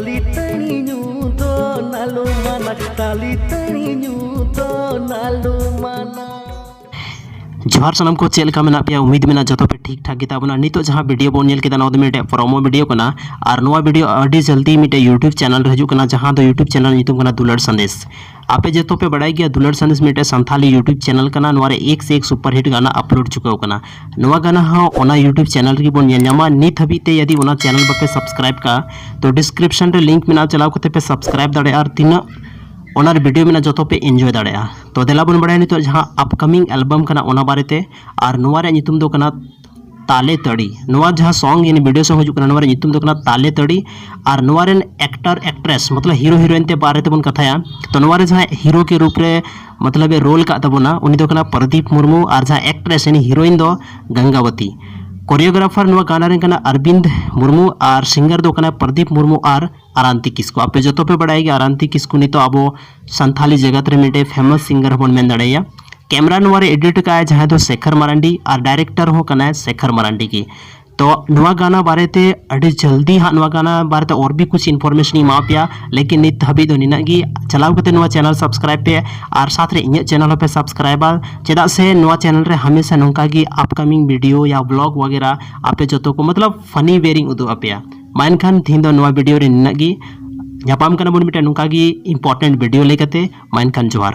tali tani nyudo nalu mana, tali tani nyudo nalu mana। जोहार सनम को चेल का मेना पे उम्मीद में जो पे ठीक ठाक गिता बना नितो जहां वीडियो बोन नेल केदा नोद मिटे प्रोमो वीडियो कना और नोवा वीडियो अडी जल्दी मिटे यूट्यूब चैनल हजू कना जहां दो यूट्यूब चैनल नितुम कना दुलड़ संदेश आपे जो पे बड़ाई गया दुलड़ संदेश मिटे संथाली यूट्यूब चैनल कना नोरे एक से एक सुपर हिट गाना अपलोड चुका कना नोवा गाना हा ओना यूट्यूब चैनल की बोन न्यामा नित हबीते यदि ओना चैनल बपे सब्सक्राइब का तो डिस्क्रिप्शन रे लिंक में चलाव कते पे सब्सक्राइब दाड़े और तीना ओनार वीडियो में जो पे एंजॉय दाड़ा तो देला बन बड़ा नितो जहां अपकमिंग एल्बम कना ओना बारेते और नोवा रे नितुम दो कना ताले तड़ी नोवा जहां सॉन्ग यानी वीडियो सॉन्ग हजू कना नोवा रे नितुम दो कना ताले तड़ी और नोवा रे एक्टर एक्ट्रेस मतलब हीरो हीरोइन ते बारे ते बन कथाया तो नोवा रे जहां हीरो के रूप रे मतलब रोल का तबना उनी दो कना प्रदीप मुर्मू और जहां एक्ट्रेस यानी हीरोइन दो गंगावती कोरियोग्राफर नोवा गाना रे कना अरविंद मुर्मू और सिंगर दो कना प्रदीप मुर्मू और आरांती किस्कू आपे जो पे बड़ाई आरांती किस्कू नितो अब संथाली जगत रे मिटे फेमस सिंगर हबन मेन दाड़ेया कैमरा नोवा रे एडिट का है जहां दो शेखर मरांडी और डायरेक्टर हो कना शेखर मरांडी की तो नोवा गाना बारेते अड़ी जल्दी हाँ नोवा गाना बारेते और भी कुछ इन्फॉर्मेशन इमा पिया लेकिन नित हबी दो निना गी चलाव कते नोवा चैनल सब्सक्राइब पे और साथ रे इᱧ चैनल पे सब्सक्राइब चेदा से नोवा चैनल रे हमेशा नोंका गी अपकमिंग वीडियो या ब्लॉग वगैरह आपे जो को मतलब फनी वेरिंग उदु आपेया मानखान थीन दो नोवा वीडियो रे निना गी ᱧᱟᱯᱟᱢ ᱠᱟᱱᱟ ᱵᱚᱱ ᱢᱤᱫᱴᱮᱱ ᱱᱚᱝᱠᱟ ᱜᱮ ᱤम्ᱯᱚᱨᱴᱮंट वीडियो लेकते मानखान जोहार।